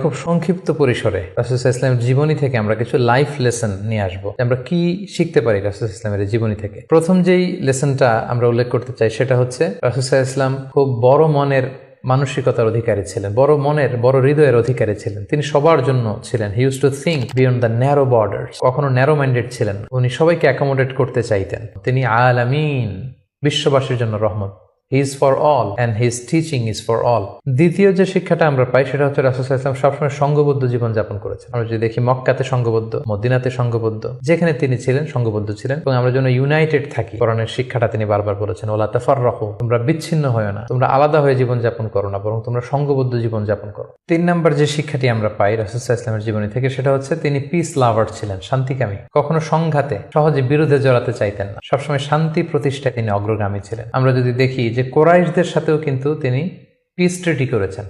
খুব সংক্ষিপ্ত পরিসরে রাসূল সাল্লাল্লাহু আলাইহি ওয়াসাল্লামের জীবনী থেকে আমরা কিছু লাইফ লেসন নিয়ে আসবো। আমরা কি শিখতে পারি রাসূল সাল্লাল্লাহু আলাইহি ওয়াসাল্লামের জীবনী থেকে। প্রথম যেই লেসনটা আমরা উল্লেখ করতে চাই সেটা হচ্ছে রাসূল সাল্লাল্লাহু আলাইহি ওয়াসাল্লাম খুব বড় মনের মানসিকতার অধিকারী ছিলেন, বড় মনের বড় হৃদয়ের অধিকারী ছিলেন। তিনি সবার জন্য ছিলেন। He use to think beyond the narrow borders. কখনো ন্যারো মাইন্ডেড ছিলেন। উনি সবাইকে অ্যাকোমোডেট করতে চাইতেন। তিনি আলামিন, বিশ্ববাসীর জন্য রহমত। He is for all and his teaching is for all. দ্বিতীয় যে শিক্ষাটা আমরা পাই সেটা হচ্ছে রাসূল সাল্লাল্লাহু আলাইহি ওয়াসাল্লাম সবসময় সংঘবদ্ধ জীবন যাপন করেছেন। আমরা যদি দেখি মক্কাতে সংঘবদ্ধ, মদিনাতে সংঘবদ্ধ, যেখানে তিনি ছিলেন সংঘবদ্ধ ছিলেন। এবং আমরা যেন ইউনাইটেড থাকি, কোরআনের শিক্ষাটা তিনি বারবার বলেছেন, ওয়ালা তাফাররাকু, তোমরা বিচ্ছিন্ন হয়ো না, তোমরা আলাদা হয়ে জীবন যাপন করো না, বরং তোমরা সংঘবদ্ধ জীবন যাপন করো। 3 নম্বর যে শিক্ষাটি আমরা পাই রাসূল সাল্লাল্লাহু আলাইহি ওয়াসাল্লামের জীবনী থেকে সেটা হচ্ছে তিনি পিস লাভার ছিলেন, শান্তিকামী। কখনো সংঘাতে সহজে বিরোধে জড়াতে চাইতেন না। সবসময় শান্তি প্রতিষ্ঠায় তিনি অগ্রগামী ছিলেন। আমরা যদি দেখি যে কুরাইশদের সাথেও কিন্তু তিনি পিস ট্রিটি করেছেন,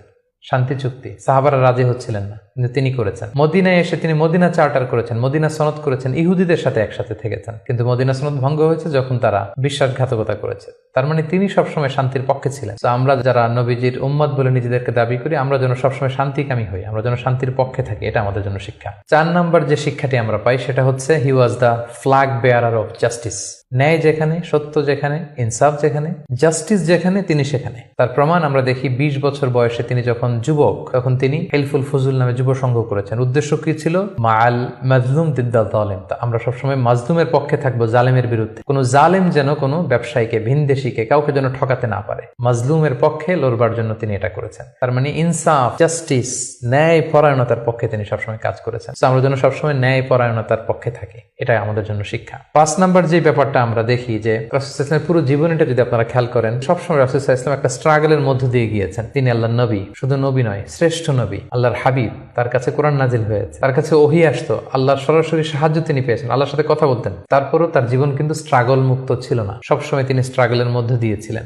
শান্তি চুক্তি। সাহাবারা রাজি হচ্ছিলেন না, কিন্তু তিনি করেছেন। মদিনায় এসে তিনি মদিনা চার্টার করেছেন, মদিনা সনদ করেছেন, ইহুদিদের সাথে একসাথে থেকেছেন। কিন্তু মদিনা সনদ ভঙ্গ হয়েছে যখন তারা বিশ্বাসঘাতকতা করেছে। তার মানে তিনি সবসময় শান্তির পক্ষে ছিলেন। তো আমরা যারা নবীজির উম্মত বলে নিজেদেরকে দাবি করি, আমরা যেন সবসময় শান্তিকামী হই, আমরা যেন শান্তির পক্ষে থাকি, এটা আমাদের জন্য শিক্ষা। 4 নম্বর যে শিক্ষাটি আমরা পাই সেটা হচ্ছে he was the flag bearer of justice. ন্যায় যেখানে, সত্য যেখানে, ইনসাফ যেখানে, জাস্টিস যেখানে, তিনি সেখানে। তার প্রমাণ আমরা দেখি 20 বছর বয়সে তিনি যখন যুবক, তখন তিনি হেলফুল ফুজুল নামে যুব সংঘ করেছেন। উদ্দেশ্য কি ছিল? মাআল মাজলুম দিদ্দাল জালেম। আমরা সবসময় মাজলুমের পক্ষে থাকবো, জালেমের বিরুদ্ধে। কোনো জালেম যেন কোনো ব্যবসায়ীকে, ভিনদেশীকে, কাউকে যেন ঠকাতে না পারে, মাজলুমের পক্ষে লড়বার জন্য তিনি এটা করেছেন। তার মানে ইনসাফ, জাস্টিস, ন্যায় পরায়ণতার পক্ষে তিনি সবসময় কাজ করেছেন। আমরা যেন সবসময় ন্যায় পরায়ণতার পক্ষে থাকি, এটাই আমাদের জন্য শিক্ষা। 5 নম্বর যে ব্যাপারটা আমরা দেখি যে রাসূল সাল্লাল্লাহু আলাইহি ওয়াসাল্লামের পুরো জীবনীটা যদি আপনারা খেয়াল করেন, সবসময় রাসূল সাল্লাল্লাহু আলাইহি ওয়াসাল্লাম একটা স্ট্রাগলের মধ্য দিয়ে গিয়েছেন। তিনি আল্লাহর নবী, শুধু নবী নয়, শ্রেষ্ঠ নবী, আল্লাহর হাবিব। তার কাছে কোরআন নাজিল হয়েছে, তার কাছে ওহী আসতো, আল্লাহর সরাসরি সাহায্য তিনি পেয়েছেন, আল্লাহর সাথে কথা বলতেন। তারপরও তার জীবন কিন্তু স্ট্রাগল মুক্ত ছিল না। সবসময় তিনি স্ট্রাগলের মধ্য দিয়েছিলেন।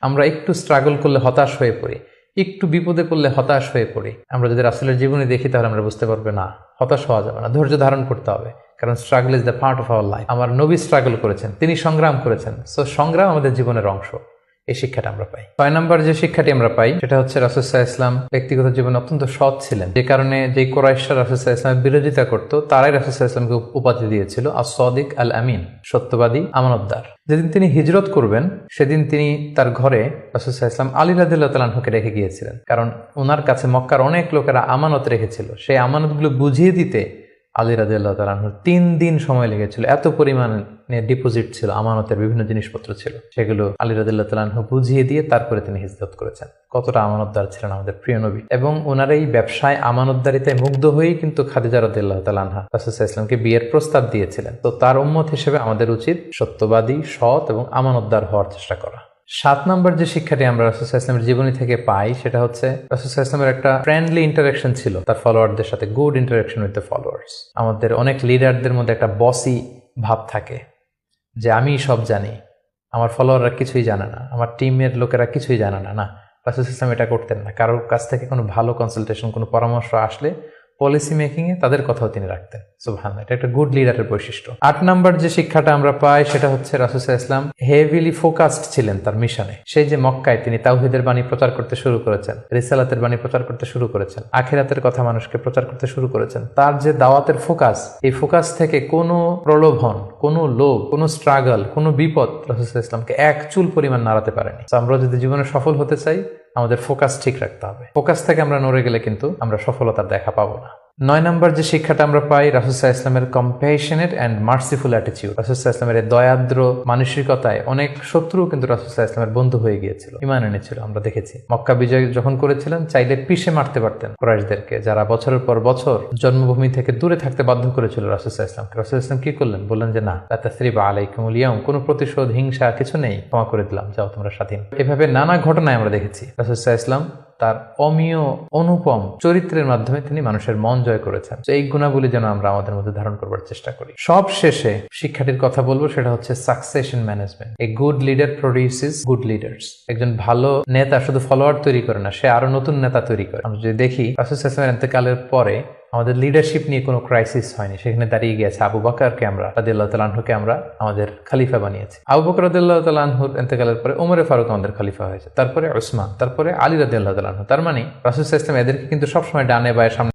আমরা একটু স্ট্রাগল করলে হতাশ হয়ে পড়ি, একটু বিপদে পড়লে হতাশ হয়ে পড়ি। আমরা যদি রাসূলের জীবনী দেখি তাহলে আমরা বুঝতে পারবো না, হতাশ হওয়া যাবে না, ধৈর্য ধারণ করতে হবে। কারণ struggle is the part of our life. আমার নবী স্ট্রাগল করেছেন, তিনি সংগ্রাম করেছেন। সো সংগ্রাম আমাদের জীবনের অংশ। এই শিক্ষাটা আমরা পাই। 6 নম্বর যে শিক্ষাটি আমরা পাই সেটা হচ্ছে রাসূল সাল্লাল্লাহু আলাইহি ওয়াসাল্লাম ব্যক্তিগত জীবনে অত্যন্ত সৎ ছিলেন। যে কারণে যে কুরাইশরা রাসূল সাল্লাল্লাহু আলাইহি ওয়াসাল্লামের বিরোধিতা করত, তারাই রাসূল সাল্লাল্লাহু আলাইহি ওয়াসাল্লামকে উপাধি দিয়েছিল আস-সাদিক আল আমিন, সত্যবাদী, আমানতদার। যেদিন তিনি হিজরত করবেন সেদিন তিনি তার ঘরে রাসূল সাল্লাল্লাহু আলাইহি ওয়াসাল্লাম আলী রাদিয়াল্লাহু তাআলা আনহুকে রেখে গিয়েছিলেন। কারণ ওনার কাছে মক্কার অনেক লোকেরা আমানত রেখেছিল। সেই আমানতগুলো বুঝিয়ে দিতে আলী রাদিয়াল্লাহু তাআলা আনহুর 3 দিন সময় লেগেছিল। এত পরিমাণে ডিপোজিট ছিল, আমানতের বিভিন্ন জিনিসপত্র ছিল, সেগুলো আলী রাদিয়াল্লাহু তাআলা আনহু বুঝিয়ে দিয়ে তারপরে তিনি হিজরত করেছেন। কতটা আমানতদার ছিলেন আমাদের প্রিয় নবী। এবং ওনার এই ব্যবসায় আমানতদারিতায় মুগ্ধ হয়েই কিন্তু খাদিজা রাদিয়াল্লাহু তাআলা আনহা রাসূল সাল্লাল্লাহু আলাইহি ওয়াসাল্লামকে বিয়ের প্রস্তাব দিয়েছিলেন। তো তার উম্মত হিসেবে আমাদের উচিত সত্যবাদী, সৎ এবং আমানতদার হওয়ার চেষ্টা করা। 7 নম্বর যে শিক্ষাটি আমরা রাসূল সাল্লাল্লাহু আলাইহি ওয়াসাল্লামের জীবনী থেকে পাই সেটা হচ্ছে রাসূল সাল্লাল্লাহু আলাইহি ওয়াসাল্লামের একটা ফ্রেন্ডলি ইন্টারাকশন ছিল তার ফলোয়ারদের সাথে, good interaction with the followers. আমাদের অনেক লিডারদের মধ্যে একটা বসি ভাব থাকে যে আমি সব জানি, আমার ফলোয়াররা কিছুই জানে না, আমার টিমের লোকেরা কিছুই জানে না। না, রাসূল সাল্লাল্লাহু আলাইহি ওয়াসাল্লাম এটা করতেন না। কারোর কাছ থেকে কোনো ভালো কনসালটেশন, কোনো পরামর্শ আসলে পলিসি মেকিং এ তাদের কথাও তিনি রাখতেন। সুবহানাল্লাহ, এটা একটা গুড লিডারের বৈশিষ্ট্য। 8 নম্বর যে শিক্ষাটা আমরা পাই সেটা হচ্ছে রাসূল সাল্লাল্লাহু আলাইহি ওয়াসাল্লাম হেভিলি ফোকাসড ছিলেন তার মিশনে। সেই যে মক্কায় তিনি তাওহীদের বাণী প্রচার করতে শুরু করেছেন, রিসালাতের বাণী প্রচার করতে শুরু করেছেন, আখিরাতের কথা মানুষকে প্রচার করতে শুরু করেছেন। তার যে দাওয়াতের ফোকাস, এই ফোকাস থেকে কোনো প্রলোভন, কোনো লোভ, কোনো স্ট্রাগল, কোনো বিপদ রাসূল সাল্লাল্লাহু আলাইহি ওয়াসাল্লামকে এক চুল পরিমাণ নাড়াতে পারেনি। তো আমরা যদি জীবনে সফল হতে চাই আমাদের ফোকাস ঠিক রাখতে হবে। ফোকাস থেকে আমরা নড়ে গেলে কিন্তু আমরা সফলতার দেখা পাবো না। 9 নম্বর যে শিক্ষাটা আমরা পাই রাসূল সাল্লাল্লাহু আলাইহি ওয়াসাল্লামের কম্প্যাশনেট এন্ড মার্সিফুল অ্যাটিটিউড। রাসূল সাল্লাল্লাহু আলাইহি ওয়াসাল্লামের দয়াদ্র মানসিকতায় অনেক শত্রু কিন্তু রাসূল সাল্লাল্লাহু আলাইহি ওয়াসাল্লামের বন্ধু হয়ে গিয়েছিল, ঈমান এনেছিল। আমরা দেখেছি মক্কা বিজয় যখন করেছিলেন চাইলে পিষে মারতে পারতেন কুরাইশদেরকে, যারা বছরের পর বছর জন্মভূমি থেকে দূরে থাকতে বাধ্য করেছিল রাসূল সাল্লাল্লাহু আলাইহি ওয়াসাল্লামকে। রাসূল সাল্লাল্লাহু আলাইহি ওয়াসাল্লাম কি করলেন? বললেন যে না, লা তাসরিবা আলাইকুমুল ইয়াউম, কোনো প্রতিশোধ, হিংসা কিছু নেই, ক্ষমা করে দিলাম, যাও তোমরা স্বাধীন। এভাবে নানা ঘটনায় আমরা দেখেছি রাসূল সাল্লাল্লাহু আলাইহি ওয়াসাল্লাম তার অমীয় অনুপম চরিত্রের মাধ্যমে তিনি মানুষের মন জয় করেছেন। তো এই গুণাবলী যেন আমরা আমাদের মধ্যে ধারণ করবার চেষ্টা করি। সব শেষে শিক্ষাটির কথা বলবো সেটা হচ্ছে succession management. A good leader produces good leaders. একজন ভালো নেতা শুধু ফলোয়ার তৈরি করে না, সে আরো নতুন নেতা তৈরি করে। আমরা যদি দেখি রাসূল সাল্লাল্লাহু আলাইহি ওয়াসাল্লামের ইন্তেকালের পরে আমাদের লিডারশিপ নিয়ে কোনো ক্রাইসিস হয়নি, সেখানে দাঁড়িয়ে গিয়েছে আবু বকরকে আমরা রাদিয়াল্লাহু তাআলা আনহুকে আমরা আমাদের খলিফা বানিয়েছি। আবু বকর রাদিয়াল্লাহু তাআলা আনহুর ইন্তেকালের পরে ওমরে ফারুক আমাদের খলিফা হয়েছে, তারপরে উসমান, তারপরে আলী রাদিয়াল্লাহু তাআলা আনহু। তার মানে রাসূল সাল্লাল্লাহু আলাইহি ওয়াসাল্লাম এদেরকে কিন্তু সবসময় ডানে বায়ে সামনে